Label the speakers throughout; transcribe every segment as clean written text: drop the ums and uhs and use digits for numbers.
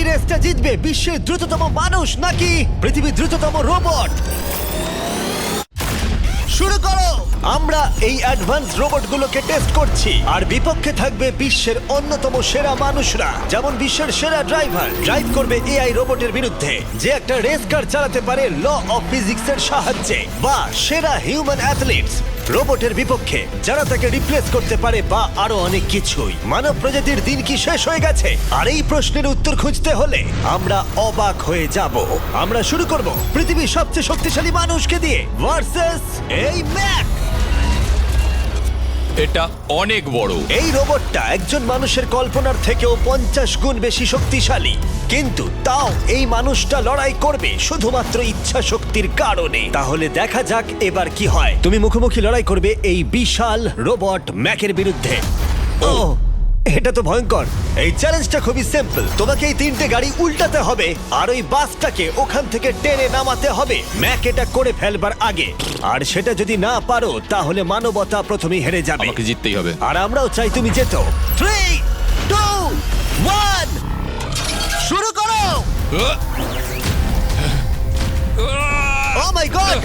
Speaker 1: রেসটা জিতবে বিশ্বের দ্রুততম মানুষ নাকি পৃথিবীর দ্রুততম রোবট? শুরু করো। আমরা এই অ্যাডভান্স রোবটগুলোকে টেস্ট করছি আর বিপক্ষে থাকবে বিশ্বের অন্যতম সেরা মানুষরা, যেমন বিশ্বের সেরা ড্রাইভার ড্রাইভ করবে এআই রোবটের বিরুদ্ধে যে একটা রেস কার চালাতে পারে ল অফ ফিজিক্সের সাহায্যে, বা সেরা হিউম্যান অ্যাথলিটস রোবটের বিপক্ষে যারা তাকে রিপ্লেস করতে পারে, বা আরো অনেক কিছুই। মানব প্রজাতির দিন কি শেষ হয়ে গেছে? আর এই প্রশ্নের উত্তর খুঁজতে হলে আমরা অবাক হয়ে যাব। আমরা শুরু করব পৃথিবীর সবচেয়ে শক্তিশালী মানুষকে দিয়ে ভার্সেস এই ম্যাক।
Speaker 2: এটা অনেক বড়।
Speaker 1: এই রোবটটা একজন মানুষের কল্পনার থেকেও 50 গুণ বেশি শক্তিশালী, কিন্তু তাও এই মানুষটা লড়াই করবে শুধুমাত্র ইচ্ছা শক্তির কারণে। তাহলে দেখা যাক এবার কি হয়। তুমি মুখোমুখি লড়াই করবে এই বিশাল রোবট ম্যাকের বিরুদ্ধে। ও, এটা তো ভয়ঙ্কর। এই চ্যালেঞ্জটা খুবই সিম্পল। তোমাকে এই 3টে গাড়ি উল্টাতে হবে আর ওই বাসটাকে ওখান থেকে টেনে নামাতে হবে ম্যাক এটা করে ফেলবার আগে। আর সেটা যদি না পারো তাহলে মানবতা প্রথমেই হেরে যাবে।
Speaker 2: আমাকে জিততেই হবে।
Speaker 1: আর আমরাও চাই তুমি যেতো। 3, 2, 1 শুরু করো। ও মাই গড,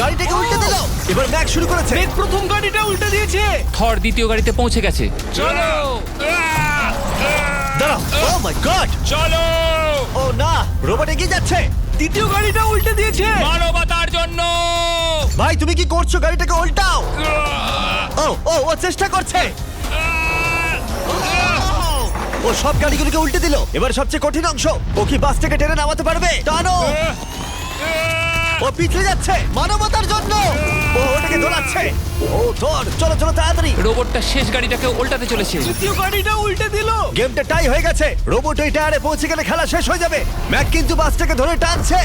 Speaker 1: গাড়িটাকে উল্টে দিল। এবার ম্যাক শুরু করেছে।
Speaker 3: প্রথম গাড়িটা উল্টে দিয়েছে।
Speaker 2: থর দ্বিতীয় গাড়িতে পৌঁছে গেছে। চলো
Speaker 1: দাঁড়াও। ও মাই গড,
Speaker 2: চলো।
Speaker 1: ও না, রোবট এগিয়ে যাচ্ছে।
Speaker 3: দ্বিতীয় গাড়িটা উল্টে দিয়েছে।
Speaker 2: মানবতার জন্য।
Speaker 1: ভাই তুমি কি করছো? গাড়িটাকে উল্টাও। ও ও ও চেষ্টা করছে। ও সব গাড়িগুলোকে উল্টে দিল। এবার সবচেয়ে কঠিন অংশ, ও কি বাস থেকে টেনে নামাতে পারবে? টানো। ও পিছলে যাচ্ছে মানবতার জন্য। ও ওটাকে দোলাচ্ছে। ও ধর, চলো চলো তাড়াতাড়ি।
Speaker 2: রোবটটা শেষ গাড়িটাকে উল্টাতে চলেছে।
Speaker 3: দ্বিতীয় গাড়িটা উল্টে দিল।
Speaker 1: গেমটা টাই হয়ে গেছে। রোবট ওই টায়ারে পৌঁছে গেলে খেলা শেষ হয়ে যাবে। ম্যাক কিন্তু বাসটাকে ধরে টানছে।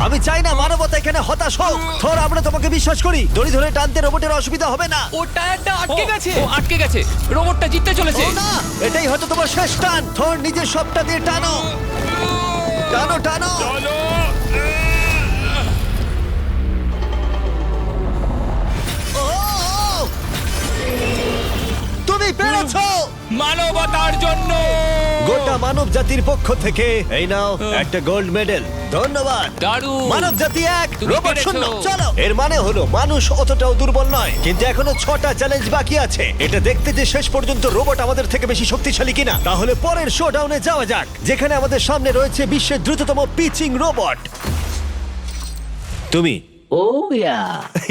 Speaker 1: আমি চাই না মানবতা এখানে হতাশ হোক। থর, আমরা তোমাকে বিশ্বাস করি। দড়ি ধরে টানতে রোবটের অসুবিধা হবে না।
Speaker 3: ও টায়ারটা আটকে গেছে।
Speaker 2: ও আটকে গেছে। রোবটটা জিততে চলেছে।
Speaker 1: ও না, এটাই হয়তো তোমার শেষ টান। থর, নিজের সবটা দিয়ে টানো। টানো টানো।
Speaker 2: চলো।
Speaker 1: ও, তুমি পেরেছো।
Speaker 2: মানবতার জন্য।
Speaker 1: গোটা মানব জাতির পক্ষ থেকে এই নাও একটা গোল্ড মেডেল। ধন্যবাদ।
Speaker 2: দারুণ।
Speaker 1: মানব জাতি 1,
Speaker 2: তুমি
Speaker 1: রোবট
Speaker 2: পেরেছো।
Speaker 1: 0। চলো, এর মানে হলো মানুষ অতটাও দুর্বল নয়, কিন্তু এখনো 6টা চ্যালেঞ্জ বাকি আছে। এটা দেখতে যে শেষ পর্যন্ত রোবট আমাদের থেকে বেশি শক্তিশালী কিনা। তাহলে পরের শোডাউনে যাওয়া যাক, যেখানে আমাদের সামনে রয়েছে বিশ্বের দ্রুততম পিচিং রোবট। তুমি
Speaker 4: ও ইয়া,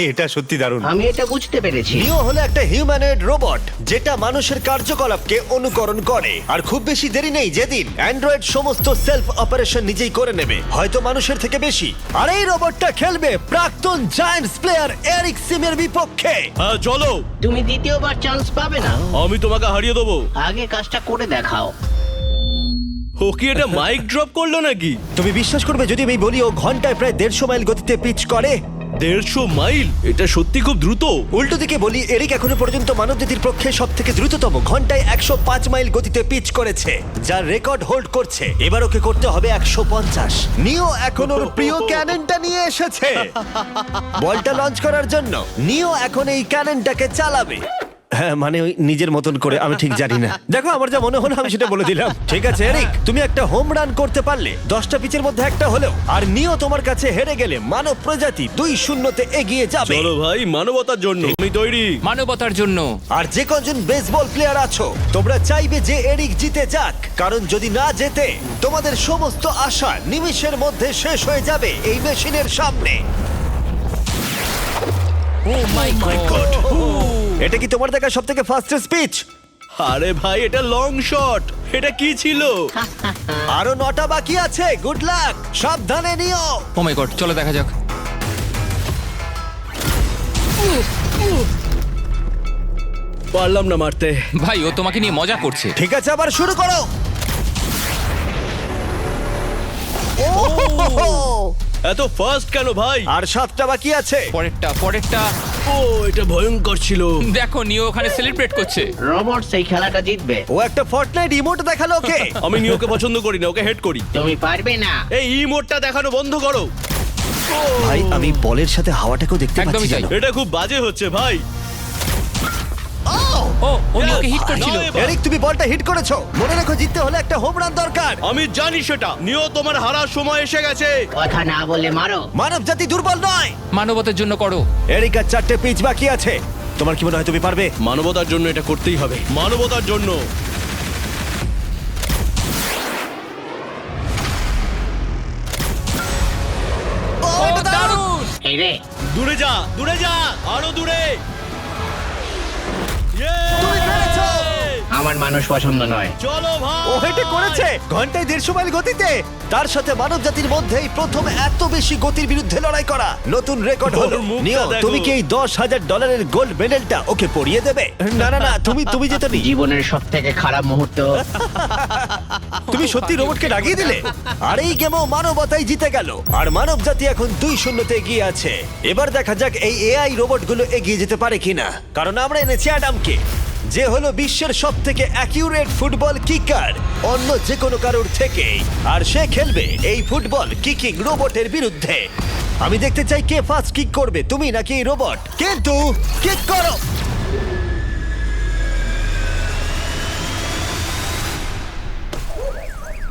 Speaker 1: এটা সত্যি দারুণ।
Speaker 4: আমি এটা বুঝতে পেরেছি।
Speaker 1: নিও হলো একটা হিউম্যানয়েড রোবট যেটা মানুষের কার্যকলাপকে অনুকরণ করে। আর খুব বেশি দেরি নেই যেদিন অ্যান্ড্রয়েড সমস্ত সেলফ অপারেশন নিজেই করে নেবে, হয়তো মানুষের থেকে বেশি। আর এই রোবটটা খেলবে প্রাক্তন জায়ান্টস প্লেয়ার এরিক সিমের বিপক্ষে।
Speaker 5: হ্যাঁ চলো,
Speaker 4: তুমি দ্বিতীয়বার চান্স পাবে না।
Speaker 5: আমি তোমাকে হারিয়ে দেবো।
Speaker 4: আগে কাজটা করে দেখাও।
Speaker 5: ও কি এটা মাইক ড্রপ করলো নাকি?
Speaker 1: তুমি বিশ্বাস করবে যদি আমি বলি ও ঘন্টায় প্রায় 150 মাইল গতিতে পিচ করে?
Speaker 5: 150 মাইল? এটা সত্যি খুব দ্রুত।
Speaker 1: উল্টো দিকে বলি, এরিক এখনো পর্যন্ত মানবজাতির পক্ষে সব থেকে দ্রুততম ঘন্টায় 105 মাইল গতিতে পিচ করেছে, যার রেকর্ড হোল্ড করছে। এবার ওকে করতে হবে 150। নিও এখন ওর প্রিয় ক্যাননটা নিয়ে এসেছে বলটা লঞ্চ করার জন্য। নিও এখন এই ক্যাননটাকে চালাবে। হ্যাঁ, মানে ওই নিজের মতন করে, আমি ঠিক জানি না। দেখো, আমার যা মনে হলো আমি সেটা বলে দিলাম। ঠিক আছে এরিক, তুমি একটা হোম রান করতে পারলে 10টা পিচের মধ্যে একটা হলেও, আর নিও তোমার কাছে হেরে গেলে মানব প্রজাতি 2-0 এগিয়ে যাবে।
Speaker 5: চলো ভাই, মানবতার জন্য আমি তৈরি।
Speaker 2: মানবতার জন্য।
Speaker 1: আর যে কজন বেসবল প্লেয়ার আছো তোমরা চাইবে যে এরিক জিতে যাক, কারণ যদি না জেতে তোমাদের সমস্ত আশা নিমিষের মধ্যে শেষ হয়ে যাবে এই মেশিনের সামনে।
Speaker 2: ও মাই গড।
Speaker 1: এটা কি তোমার দেখা সব থেকে ফাস্টেস্ট পিচ?
Speaker 5: আরে ভাই, এটা লং শট। এটা কি ছিল?
Speaker 1: আরো 9টা বাকি আছে। গুড লাক, সাবধানে নিও।
Speaker 2: ও মাই গড, চলো দেখা যাক।
Speaker 5: পারলাম না মারতে।
Speaker 2: ভাই, ও তোমাকে নিয়ে মজা করছে।
Speaker 1: ঠিক আছে, আবার শুরু করো।
Speaker 5: এত ফাস্ট কেন ভাই?
Speaker 1: আর 7টা বাকি আছে।
Speaker 2: পরেরটা।
Speaker 5: ও, এটা ভয়ঙ্কর ছিল।
Speaker 2: দেখো, নিও ওখানে সেলিব্রেট করছে।
Speaker 4: রোবট সেই খেলাটা জিতবে।
Speaker 1: ও একটা ফর্টনাইট ইমোট দেখালো ওকে।
Speaker 5: আমি নিওকে পছন্দ করি না, ওকে হেড করি।
Speaker 4: তুমি পারবে না।
Speaker 5: এই ইমোটটা দেখানো বন্ধ করো।
Speaker 1: ভাই, আমি বলের সাথে হাওয়াটাকেও দেখতে
Speaker 2: একদমই
Speaker 1: পাচ্ছি
Speaker 2: তাই।
Speaker 1: জানো।
Speaker 5: এটা খুব বাজে হচ্ছে ভাই।
Speaker 1: ও
Speaker 2: ও নিওকে হিট করছিল।
Speaker 5: নাও এবার।
Speaker 1: এরিক, তুমি বলটা হিট করেছো। মনে রেখো, জিততে হলে একটা হোম রান দরকার।
Speaker 5: আমি জানি সেটা। নিও, তোমার হারার সময় এসে গেছে।
Speaker 4: কথা না বলে মারো।
Speaker 1: মানব জাতি দুর্বল নয়।
Speaker 2: মানবতার জন্য করো।
Speaker 1: এরিক, আর 4টে পিচ বাকি আছে। তোমার কি মনে হয় তুমি পারবে?
Speaker 5: মানবতার জন্য এটা করতেই হবে। মানবতার জন্য।
Speaker 1: ও, এটা দারুণ!
Speaker 4: এই রে,
Speaker 5: দূরে যা, দূরে যা, আরো দূরে।
Speaker 1: তুমি পেরেছো!
Speaker 4: আমার মানুষ পছন্দ নয়।
Speaker 5: চলো ভাই।
Speaker 1: ও এটা করেছে ঘন্টায় 150 মাইল গতিতে। তার সাথে মানব জাতির মধ্যেই প্রথম এত বেশি গতির বিরুদ্ধে লড়াই করা নতুন রেকর্ড হলো।
Speaker 5: ওর মুখটা
Speaker 1: নিও,
Speaker 5: দেখো।
Speaker 1: তুমি কি এই $10,000 গোল্ড মেডেলটা ওকে পরিয়ে দেবে? না না না, তুমি যেতে নি।
Speaker 4: জীবনের সব থেকে খারাপ মুহূর্ত।
Speaker 1: তুমি সত্যি রোবটকে ডাকিয়ে দিলে। আর এই গেমও মানবতাই জিতে গেল। আর মানব জাতি এখন 2-0 এগিয়ে আছে। এবার দেখা যাক এই এআই রোবটগুলো এগিয়ে যেতে পারে কিনা। কারণ আমরা এনেছি অ্যাডামকে, যে হলো বিশ্বের সব থেকে অ্যাকিউরেট ফুটবল কিকার অন্য যে কোনো কারোর থেকে। আর সে খেলবে এই ফুটবল কিকিং রোবটের বিরুদ্ধে। আমি দেখতে চাই কে ফার্স্ট কিক করবে, তুমি নাকি এই রোবট। কিন্তু কিক করো।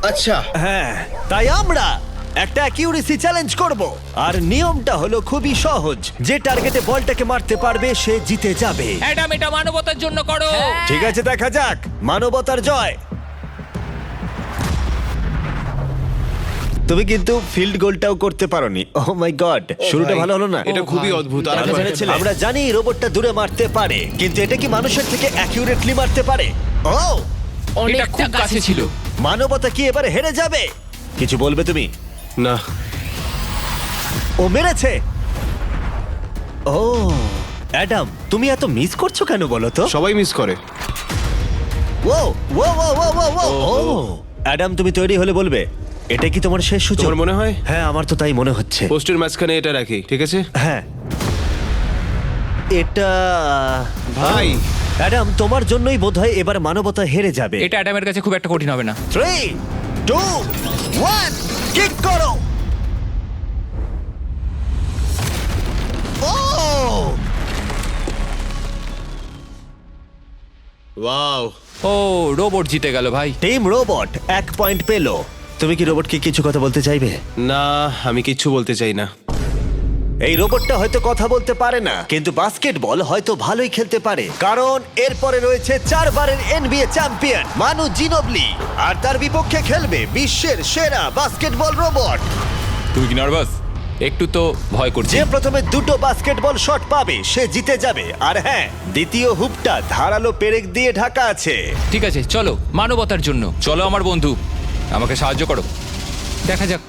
Speaker 5: আচ্ছা,
Speaker 1: হ্যাঁ, তাই আমরা একটা অ্যাকিউরেসি চ্যালেঞ্জ করব। আর নিয়মটা হলো খুবই সহজ, যে টার্গেটে বলটাকে মারতে পারবে সে জিতে যাবে।
Speaker 2: অ্যাডাম, এটা মানবতার জন্য করো।
Speaker 1: ঠিক আছে, দেখা যাক মানবতার জয়। তুমি কিন্তু ফিল্ড গোলটাও করতে পারোনি। ও মাই গড, শুরুটা ভালো হলো না।
Speaker 5: এটা খুবই অদ্ভুত। আর
Speaker 1: আমরা জেনেছিলাম। আমরা জানি রোবটটা দূরে মারতে পারে, কিন্তু এটা কি মানুষের থেকে অ্যাকিউরেটলি মারতে পারে? ও,
Speaker 2: এটা খুব কাছে ছিল।
Speaker 1: মানবতা কি এবারে হেরে যাবে? কিছু বলবে তুমি?
Speaker 5: না,
Speaker 1: ও মেরেছে। ও অ্যাডাম, তুমি এত মিস করছো কেন বলো তো?
Speaker 5: সবাই মিস করে।
Speaker 1: ও ও ও ও ও ও ও অ্যাডাম, তুমি তৈরি হলে বলবে। এটা কি তোমার শেষ সূচক?
Speaker 5: তোমার মনে হয়?
Speaker 1: হ্যাঁ, আমার তো তাই মনে হচ্ছে।
Speaker 5: পোস্টের মাঝখানে এটা রাখি, ঠিক আছে?
Speaker 1: হ্যাঁ, এটা
Speaker 5: ভাই।
Speaker 1: অ্যাডাম, তোমার জন্যই বোধহয় এবার মানবতা হেরে যাবে।
Speaker 2: এটা অ্যাডামের কাছে খুব একটা কঠিন হবে না।
Speaker 1: 3, 2, 1, কিক করো। ও
Speaker 5: ওয়াও।
Speaker 2: ও, রোবট জিতে গেল ভাই।
Speaker 1: টিম রোবট 1 পয়েন্ট পেলো। তুমি কি রোবটকে কিছু কথা বলতে চাইবে?
Speaker 5: না, আমি কিচ্ছু বলতে চাই না।
Speaker 1: এই রোবটটা হয়তো কথা বলতে পারে না, কিন্তু বাস্কেটবল হয়তো ভালোই খেলতে পারে। কারণ এরপরে রয়েছে 4 বারের NBA চ্যাম্পিয়ন মানু জিনোবলি, আর তার বিপক্ষে খেলবে বিশ্বের সেরা বাস্কেটবল রোবট।
Speaker 2: তুই কি নার্ভাস? একটু তো ভয় করছে।
Speaker 1: যে প্রথমে 2টো বাস্কেটবল শট পাবে সে জিতে যাবে। আর হ্যাঁ, দ্বিতীয় হুপটা ধারালো পেরেক দিয়ে ঢাকা আছে।
Speaker 2: ঠিক আছে, চলো মানবতার জন্য। চলো আমার বন্ধু, আমাকে সাহায্য করো। দেখা যাক,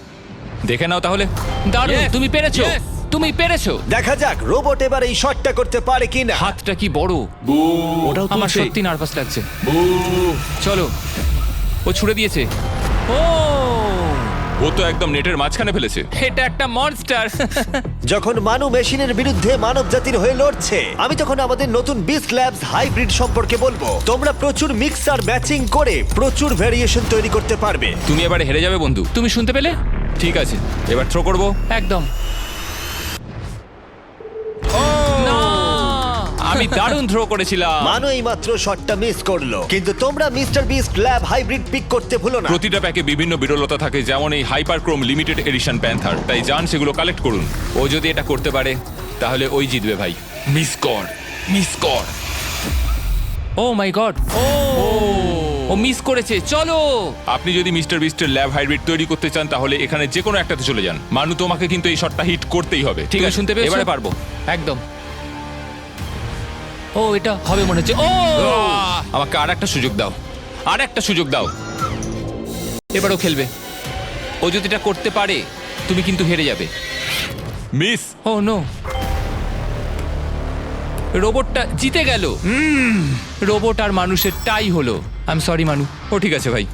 Speaker 2: দেখে নাও তাহলে। দারুণ, তুমি পেরেছো, তুমি পেরেছো।
Speaker 1: দেখা যাক রোবট এবার এই শটটা করতে পারে কিনা।
Speaker 2: হাতটা কি বড়!
Speaker 5: ওটাও
Speaker 2: আমার
Speaker 5: তুলছে।
Speaker 2: সত্যি নার্ভাস লাগছে। চলো, ও ছুড়ে দিয়েছে। ও তো একদম নেটের মাঝখানে ফেলেছে। এটা একটা মনস্টার।
Speaker 1: যখন মানু মেশিনের বিরুদ্ধে মানব জাতির হয়ে লড়ছে, আমি তখন আমাদের নতুন বিস্ট ল্যাবস হাইব্রিড সম্পর্কে বলবো। তোমরা প্রচুর মিক্সার ম্যাচিং করে প্রচুর ভেরিয়েশন তৈরি করতে পারবে।
Speaker 2: তুমি এবারে হেরে যাবে বন্ধু। তুমি শুনতে পেলে? ঠিক আছে, এবার থ্রো করব। একদম। না! আমি দারুণ থ্রো করেছিলাম।
Speaker 1: মানু এই মাত্র শটটা মিস করলো, কিন্তু তোমরা Mister Beast lab hybrid pick করতে ভুলো না।
Speaker 2: প্রতিটা প্যাকে বিভিন্ন বিরলতা থাকে, যেমন এই হাইপারক্রোম লিমিটেড এডিশন প্যান্থার। তাই যান সেগুলো কালেক্ট করুন। ও যদি এটা করতে পারে তাহলে ওই জিতবে ভাই। মিস কর, মিস কর। ও মাই গড, ও মিস করেছে। চলো, আপনি যদি মিস্টার বিস্টের ল্যাব হাইব্রিড তৈরি করতে চান তাহলে এখানে যে কোনো একটাতে চলে যান। মানু, তোমাকে কিন্তু এই শটটা হিট করতেই হবে। ঠিক আছে, শুনতে পেয়েছো? এবারে পারবো একদম। ও, এটা হবে মনে হচ্ছে। ও, আমাকে আর একটা সুযোগ দাও, আর একটা সুযোগ দাও। এবারও খেলবে। ও যদি এটা করতে পারে তুমি কিন্তু হেরে যাবে। মিস। ও নো, রোবটটা জিতে গেল। রোবট আর মানুষের টাই হলো। আই এম সরি মানু। ও ঠিক আছে ভাই।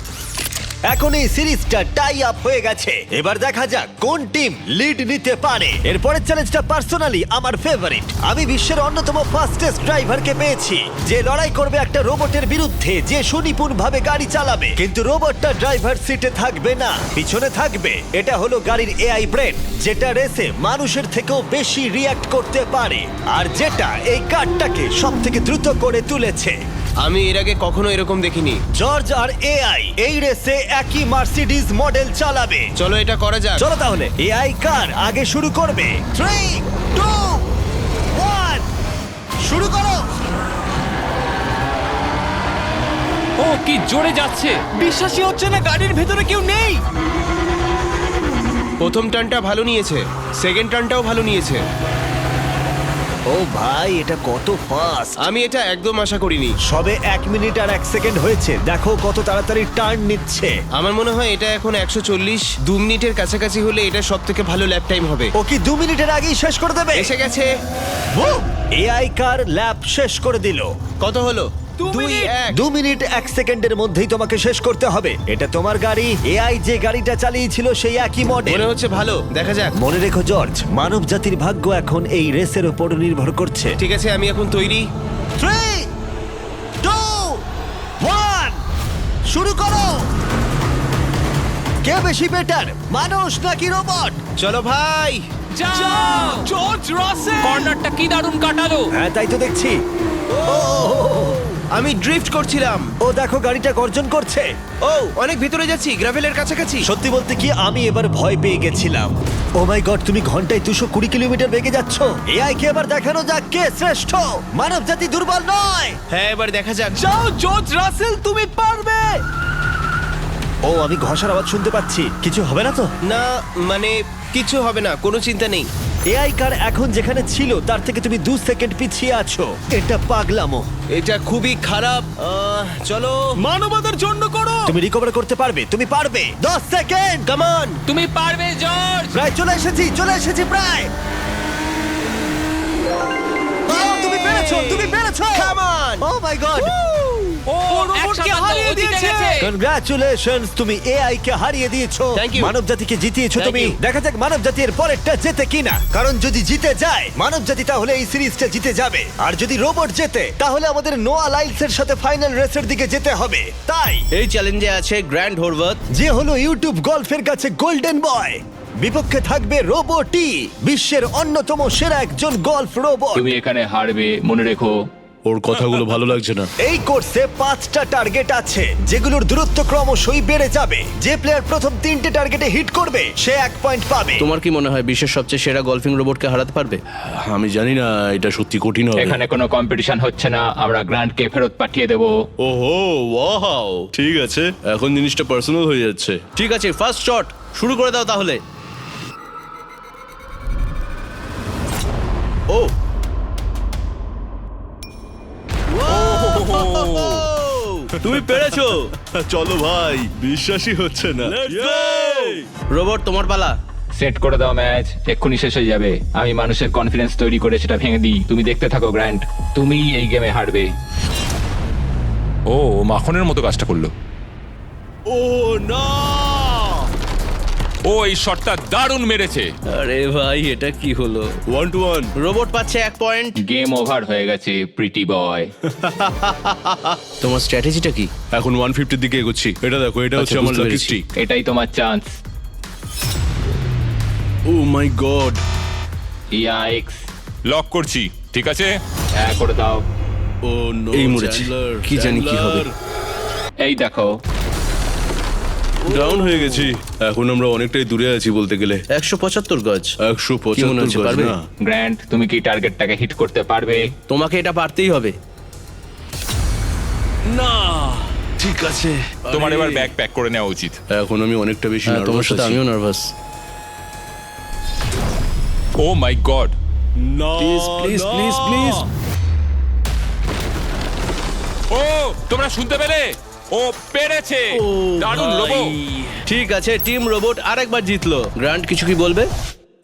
Speaker 1: এখন এই সিরিজটা টাই আপ হয়ে গেছে। এবার দেখা যাক কোন টিম লিড নিতে পারে। এরপরের চ্যালেঞ্জটা পার্সোনালি আমার ফেভারিট। আমি বিশ্বের অন্যতম ফাস্টেস্ট ড্রাইভারকে পেয়েছি, যে লড়াই করবে একটা রোবটের বিরুদ্ধে যে সুনিপুণভাবে গাড়ি চালাবে। কিন্তু রোবটটা ড্রাইভার সিটে থাকবে না, পিছনে থাকবে। এটা হলো গাড়ির এআই ব্রেন, যেটা রেসে মানুষের থেকেও বেশি রিয়্যাক্ট করতে পারে, আর যেটা এই কারটাকে সব থেকে দ্রুত করে তুলেছে।
Speaker 5: আমি এর আগে কখনো এরকম দেখিনি।
Speaker 1: জর্জ আর এআই এই রেসে একই মার্সিডিজ মডেল চালাবে।
Speaker 5: চলো এটা করা যাক।
Speaker 1: চলো তাহলে এআই কার আগে শুরু করবে। 3, 2, 1 শুরু করো।
Speaker 2: ও কি জোরে যাচ্ছে!
Speaker 3: বিশ্বাসই হচ্ছে না গাড়ির ভেতরে কেউ নেই।
Speaker 5: প্রথম টার্নটা ভালো নিয়েছে, সেকেন্ড টার্নটাও ভালো নিয়েছে।
Speaker 1: ও ভাই, এটা কত ফাস্ট!
Speaker 5: আমি এটা একদম আশা করিনি।
Speaker 1: সবে 1 মিনিট আর 1 সেকেন্ড হয়েছে, দেখো কত তাড়াতাড়ি টার্ন নিচ্ছে।
Speaker 5: আমার মনে হয় এটা এখন 140, 2 মিনিটের কাছাকাছি হলে এটা সব থেকে ভালো ল্যাপ টাইম হবে।
Speaker 1: ও কি 2 মিনিটের আগেই শেষ করে দেবে?
Speaker 5: এসে গেছে।
Speaker 1: এআই কার ল্যাপ শেষ করে দিল।
Speaker 5: কত হলো?
Speaker 3: 2 মিনিট।
Speaker 1: 2 মিনিট 1 সেকেন্ডের মধ্যেই তোমাকে শেষ করতে হবে। এটা তোমার গাড়ি, এআই যে গাড়িটা চালিয়েছিল সেই একই মডেল।
Speaker 5: মনে হচ্ছে ভালো, দেখা যাক।
Speaker 1: মনে রেখো জর্জ, মানব জাতির ভাগ্য এখন এই রেসের উপর নির্ভর করছে।
Speaker 5: ঠিক আছে, আমি এখন তৈরি।
Speaker 1: 3, 2, 1 শুরু করো। কে বেশি বেটার, মানুষ নাকি রোবট?
Speaker 5: চলো ভাই।
Speaker 3: যাও জর্জ রাসেল।
Speaker 2: কর্নারটা কি দারুণ কাটালো!
Speaker 1: হ্যাঁ, তাই তো দেখছি।
Speaker 5: আমি ড্রিফট করছিলাম।
Speaker 1: ও দেখো, গাড়িটা গর্জন করছে।
Speaker 5: ও অনেক ভিতরে যাচ্ছি, গ্রাভেলের কাছাকাছি।
Speaker 1: সত্যি বলতে কি, আমি এবার ভয় পেয়ে গেছিলাম। ও মাই গড, তুমি ঘন্টায় 220 কিলোমিটার বেগে যাচ্ছ। এআই কে এবার দেখানো যাক কে শ্রেষ্ঠ। মানব জাতি দুর্বল নয়।
Speaker 5: হ্যাঁ, এবার দেখা যাক।
Speaker 3: যাও জর্জ রাসেল, তুমি পারবে।
Speaker 1: ও, আমি ঘষার আওয়াজ শুনতে পাচ্ছি। কিছু হবে না তো?
Speaker 5: না, মানে কিছু হবে না, কোনো চিন্তা নেই।
Speaker 1: এআই কার এখন যেখানে ছিল তার থেকে তুমি 2 সেকেন্ড পিছিয়ে আছো। এটা পাগলামো।
Speaker 5: এটা খুবই খারাপ। চলো।
Speaker 3: মানবতার জন্য করো।
Speaker 1: তুমি রিকভার করতে পারবে, তুমি পারবে। 10 সেকেন্ড,
Speaker 5: কাম অন।
Speaker 2: তুমি পারবে জর্জ!
Speaker 1: প্রায় চলে এসেছি প্রায়। তুমি পেরেছো, তুমি পেরেছো।
Speaker 5: Come on.
Speaker 1: O my god,
Speaker 2: ও
Speaker 3: রোবটকে হারিয়ে দিয়েছে।
Speaker 1: কনগ্রাচুলেশনস, তুমি এআই কে হারিয়ে দিয়েছো।
Speaker 5: Thank you.
Speaker 1: মানব জাতিকে জিতিয়েছো
Speaker 5: Thank
Speaker 1: তুমি।
Speaker 5: you.
Speaker 1: দেখা যাক মানব জাতি এর পরেরটা জেতে কিনা। কারণ যদি জিতে যায় মানব জাতি, তাহলে এই সিরিজটা জিতে যাবে। আর যদি রোবট জেতে, তাহলে আমাদের নোয়া লাইলসের সাথে ফাইনাল রেসের দিকে যেতে হবে। তাই
Speaker 5: এই চ্যালেঞ্জে আছে গ্র্যান্ড হোরভাত।
Speaker 1: যে হলো ইউটিউব গল্ফের কাছে গোল্ডেন বয়, বিপক্ষে থাকবে রোবটই, বিশ্বের অন্যতম সেরা একজন গল্ফ রোবট।
Speaker 2: তুমি এখানে হারবে, মনে রেখো।
Speaker 6: ওর কথাগুলো ভালো লাগছে না।
Speaker 1: এই কোর্সে 5টা টার্গেট আছে, যেগুলোর দূরত্ব ক্রমশই বেড়ে যাবে। যে প্লেয়ার প্রথম 3টে টার্গেটে হিট করবে সে 1 পয়েন্ট পাবে।
Speaker 7: তোমার কি মনে হয় বিশ্বের সবচেয়ে সেরা গলফিং রোবটকে হারাতে পারবে?
Speaker 6: আমি জানি না, এটা সত্যি কঠিন হবে।
Speaker 2: এখানে কোনো কম্পিটিশন হচ্ছে না, আমরা গ্র্যান্ডকে ফেরত পাঠিয়ে দেবো।
Speaker 6: ওহো, ওয়াও, ঠিক আছে, এখন জিনিসটা পার্সোনাল হয়ে যাচ্ছে।
Speaker 7: ঠিক আছে, ফার্স্ট শট শুরু করে দাও তাহলে। ও
Speaker 6: তুমি পেরেছো। চলো ভাই, বিশ্বাসই হচ্ছে না।
Speaker 7: রোবট, তোমার পালা।
Speaker 2: সেট করে দাও ম্যাচ, এক্ষুনি শেষ হয়ে যাবে। আমি মানুষের কনফিডেন্স তৈরি করে সেটা ভেঙে দিই। তুমি দেখতে থাকো গ্র্যান্ড, তুমি এই গেমে হারবে। ও মাখনের মতো কাজটা করলো।
Speaker 6: ও না,
Speaker 2: ও এই শটটা দারুণ মেরেছে।
Speaker 7: আরে ভাই, এটা কি হলো?
Speaker 6: 1-1।
Speaker 7: রোবট পাচ্ছে 1 পয়েন্ট।
Speaker 2: গেম ওভার হয়ে গেছে প্রিটি বয়।
Speaker 7: তোমার স্ট্র্যাটেজিটা কি?
Speaker 6: এখন 150 দিকে এগোচ্ছি। এটা দেখো, এটা হচ্ছে
Speaker 7: আচ্ছা,
Speaker 6: আমার
Speaker 7: বুঝতে
Speaker 6: লাকি
Speaker 7: পেরেছি।
Speaker 6: স্ট্রিক।
Speaker 2: এটাই তোমার chance.
Speaker 6: O my god,
Speaker 2: yikes, lock করছি। ঠিক আছে, হ্যাঁ করে দাও।
Speaker 6: ও নো,
Speaker 7: এই মরেছে। কি জানি কি হবে।
Speaker 2: এই দেখো,
Speaker 6: ডাউন হয়ে গেছি। এখন আমরা অনেকটাই দূরে আছি বলতে গেলে।
Speaker 7: 175 গজ।
Speaker 6: 175
Speaker 7: হচ্ছে,
Speaker 6: গজ
Speaker 7: পারবে?
Speaker 6: না।
Speaker 2: গ্র্যান্ড, তুমি কি টার্গেটটাকে হিট করতে পারবে?
Speaker 7: তোমাকে এটা পারতেই হবে।
Speaker 6: না, ঠিক আছে।
Speaker 2: তোমার
Speaker 6: আরে,
Speaker 2: এবার ব্যাগ প্যাক করে নেওয়া উচিত।
Speaker 6: এখন আমি অনেকটা বেশি
Speaker 7: হ্যাঁ, তোমার
Speaker 6: নার্ভাস
Speaker 7: সাথে
Speaker 6: আছি।
Speaker 7: আমিও নার্ভাস।
Speaker 2: ও মাই গড,
Speaker 6: না,
Speaker 7: প্লিজ
Speaker 6: না।
Speaker 7: Please please.
Speaker 2: ও তোমরা শুনতে পেলে? ও পেরেছে। দারুণ লোবো।
Speaker 7: ঠিক আছে, টিম রোবট আরেকবার জিতলো। গ্র্যান্ড, কিছু কি বলবে?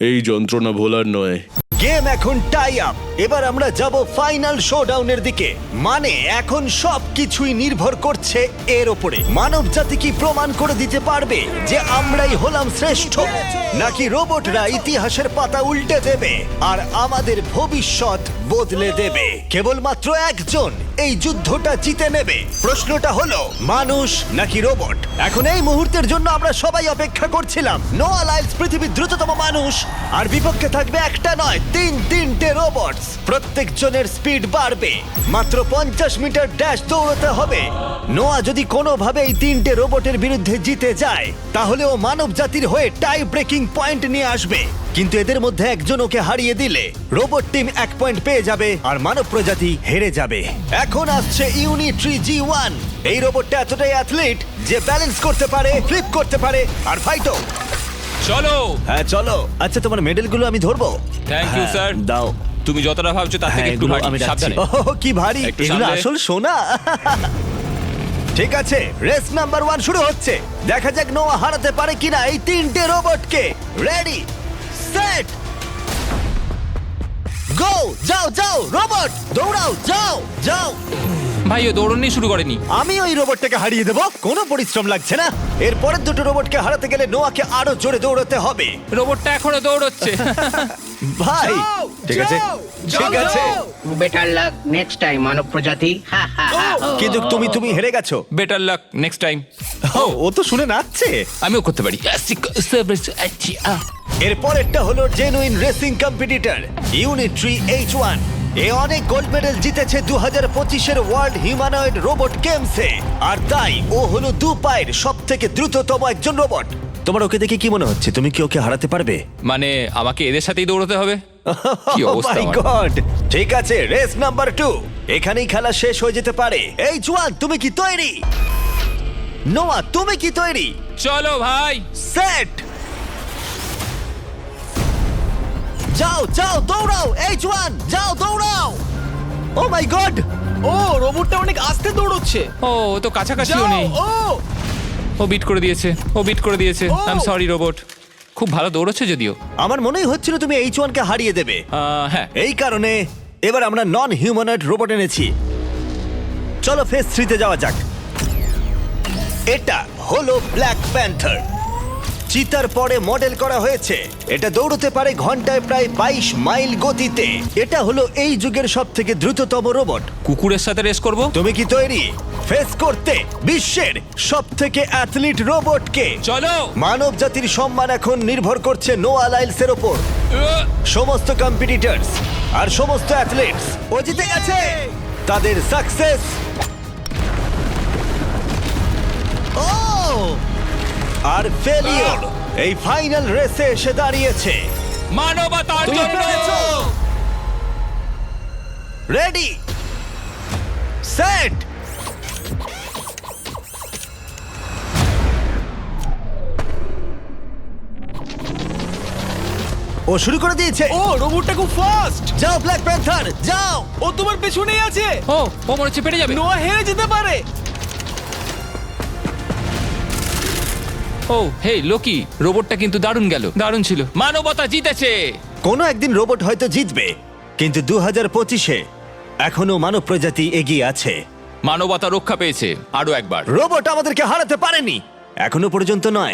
Speaker 6: এই যন্ত্রণা ভোলার নয়।
Speaker 1: গেম এখন টাই আপ। এবার আমরা যাব ফাইনাল শোডাউনের দিকে। মানে এখন সবকিছুই নির্ভর করছে এর ওপরে। মানব জাতি কি প্রমাণ করে দিতে পারবে যে আমরাই হলাম শ্রেষ্ঠ, নাকি রোবটরা ইতিহাসের পাতা উল্টে দেবে আর আমাদের ভবিষ্যৎ বদলে দেবে? কেবলমাত্র একজন এই যুদ্ধটা জিতে নেবে। প্রশ্নটা হলো মানুষ নাকি রোবট। এখন এই মুহূর্তের জন্য আমরা সবাই অপেক্ষা করছিলাম। নোয়া লাইলস পৃথিবীর দ্রুততম মানুষ, আর বিপক্ষে থাকবে একটা নয় তিনটে রোবট। প্রত্যেকজনের স্পিড বাড়বে। মাত্র 50 মিটার ড্যাশ দৌড়তে হবে। নোয়া যদি কোনোভাবে এই তিনটে রোবটের বিরুদ্ধে জিতে যায়, তাহলে ও মানব জাতির হয়ে টাই ব্রেকিং পয়েন্ট নিয়ে আসবে। কিন্তু এদের মধ্যে একজন ওকে হারিয়ে দিলে রোবট টিম 1 পয়েন্ট পেয়ে যাবে আর মানব প্রজাতি হেরে যাবে। এখন আসছে ইউনিট্রি G1। এই রোবটটা এতটাই অ্যাথলিট যে ব্যালেন্স করতে পারে, ফ্লিপ করতে পারে আর ফাইটও।
Speaker 2: চলো।
Speaker 1: হ্যাঁ চলো। আচ্ছা, তোমার মেডেলগুলো আমি ধরবো?
Speaker 2: Thank you,
Speaker 1: হ্যাঁ,
Speaker 2: sir.
Speaker 1: দাও।
Speaker 2: তুমি যতটা ভাবছো তার থেকে
Speaker 1: হ্যাঁ,
Speaker 2: একটু
Speaker 1: এগুলো
Speaker 2: ভারী।
Speaker 1: আমি রাখছি।
Speaker 2: সাবধানে।
Speaker 1: ওহ, কি ভারী!
Speaker 2: একটু
Speaker 1: এগুলো
Speaker 2: সামলে।
Speaker 1: আসল সোনা। ঠিক আছে, রেস নাম্বার 1 শুরু হচ্ছে। দেখা যাক নোয়া হারাতে পারে কিনা এই তিনটে রোবটকে। রেডি, সেট, গো! যাও যাও রোবট, দৌড়াও, যাও যাও।
Speaker 2: ভাই ও দৌড়নি শুরু করেনি।
Speaker 1: আমি ওই রোবটটাকে হারিয়ে দেবো, কোনো পরিশ্রম লাগছে না। এর পরের দুটো রোবটকে হারাতে গেলে নোয়াকে আরো জোরে দৌড়াতে হবে।
Speaker 2: রোবটটা এখনো দৌড়চ্ছে।
Speaker 1: ভাই
Speaker 3: যাও,
Speaker 1: ঠিক আছে,
Speaker 3: যাও,
Speaker 1: ঠিক
Speaker 3: যাও,
Speaker 1: আছে,
Speaker 3: যাও।
Speaker 4: বেটার লাক নেক্সট টাইম মানব প্রজাতি। হা হা হা।
Speaker 1: কিন্তু তুমি হেরে গেছো।
Speaker 2: Better luck next time.
Speaker 1: ও তো শুনে নাচছে।
Speaker 2: আমিও করতে পারি।
Speaker 1: এর পরেরটা হলো genuine racing competitor Unitree H1। এ অনেক গোল্ড মেডেল জিতেছে 2025-এর ওয়ার্ল্ড হিউম্যানয়েড রোবট গেমসে, আর তাই ও হলো 2 পায়ের সবথেকে দ্রুততম একজন রোবট। তোমার ওকে দেখে কি মনে হচ্ছে? তুমি কি ওকে হারাতে পারবে?
Speaker 2: মানে আমাকে এদের সাথেই দৌড়তে হবে? কি অবস্থা
Speaker 1: মাই
Speaker 2: আমার।
Speaker 1: গড! ঠিক আছে, রেস নাম্বার 2। এখানেই খেলা শেষ হয়ে যেতে পারে। H1, তুমি কি তৈরি? নোয়া, তুমি কি তৈরি?
Speaker 2: চলো ভাই।
Speaker 1: সেট, যাও যাও দৌড়াও। H1, যাও দৌড়াও। ও মাই গড!
Speaker 3: ও রোবটটা অনেক আস্তে দৌড়চ্ছে।
Speaker 2: ও ও তো কাছাকাছিও
Speaker 3: যাও,
Speaker 2: নেই।
Speaker 3: ও
Speaker 2: ও বিট করে দিয়েছে, ও বিট করে দিয়েছে।
Speaker 3: Oh!
Speaker 2: I am sorry robot. খুব ভালো দৌড়চ্ছে যদিও।
Speaker 1: আমার মনেই হচ্ছিল তুমি H1 কে হারিয়ে দেবে।
Speaker 2: হ্যাঁ।
Speaker 1: এই কারণে এবার আমরা নন হিউম্যানয়েড রোবট এনেছি। চলো ফেজ 3 তে যাওয়া যাক। এটা হলো ব্ল্যাক প্যান্থার। চিতার পরে মডেল করা হয়েছে। এটা দৌড়তে পারে ঘন্টায় প্রায় 22 মাইল গতিতে। এটা হলো এই যুগের সবথেকে দ্রুততম রোবট।
Speaker 2: কুকুরের সাথে রেস করব।
Speaker 1: তুমি কি তৈরি ফেস করতে বিশ্বের সবথেকে অ্যাথলিট রোবটকে?
Speaker 2: চলো।
Speaker 1: মানব জাতির সম্মান এখন নির্ভর করছে নোয়া লাইলসের ওপর। সমস্ত কম্পিটিটরস আর সমস্ত অ্যাথলিটস ও জিতে গেছে। তাদের সাকসেস ও আর ফেলিওর এই ফাইনাল রেসে এসে দাঁড়িয়েছে।
Speaker 2: মানবতার
Speaker 1: তুমি
Speaker 2: জন্য।
Speaker 1: পেরেছো। রেডি, সেট, ও শুরু করে দিয়েছে।
Speaker 3: ও রোবটটা খুব ফাস্ট।
Speaker 1: যাও ব্ল্যাক প্যান্থার, যাও।
Speaker 3: ও তোমার পেছনেই আছে।
Speaker 2: ও ও মনে হচ্ছে পেরে যাবে।
Speaker 3: নোয়া হেরে যেতে পারে।
Speaker 2: ও হে লোকি, রোবটটা কিন্তু দারুণ গেল, দারুণ ছিল। মানবতা জিতেছে।
Speaker 1: কোনো একদিন রোবট হয়তো জিতবে, কিন্তু 2025-এ এখনো মানব প্রজাতি এগিয়ে আছে।
Speaker 2: মানবতা রক্ষা পেয়েছে আরো একবার।
Speaker 1: রোবট আমাদেরকে হারাতে পারেনি, এখনো পর্যন্ত নয়।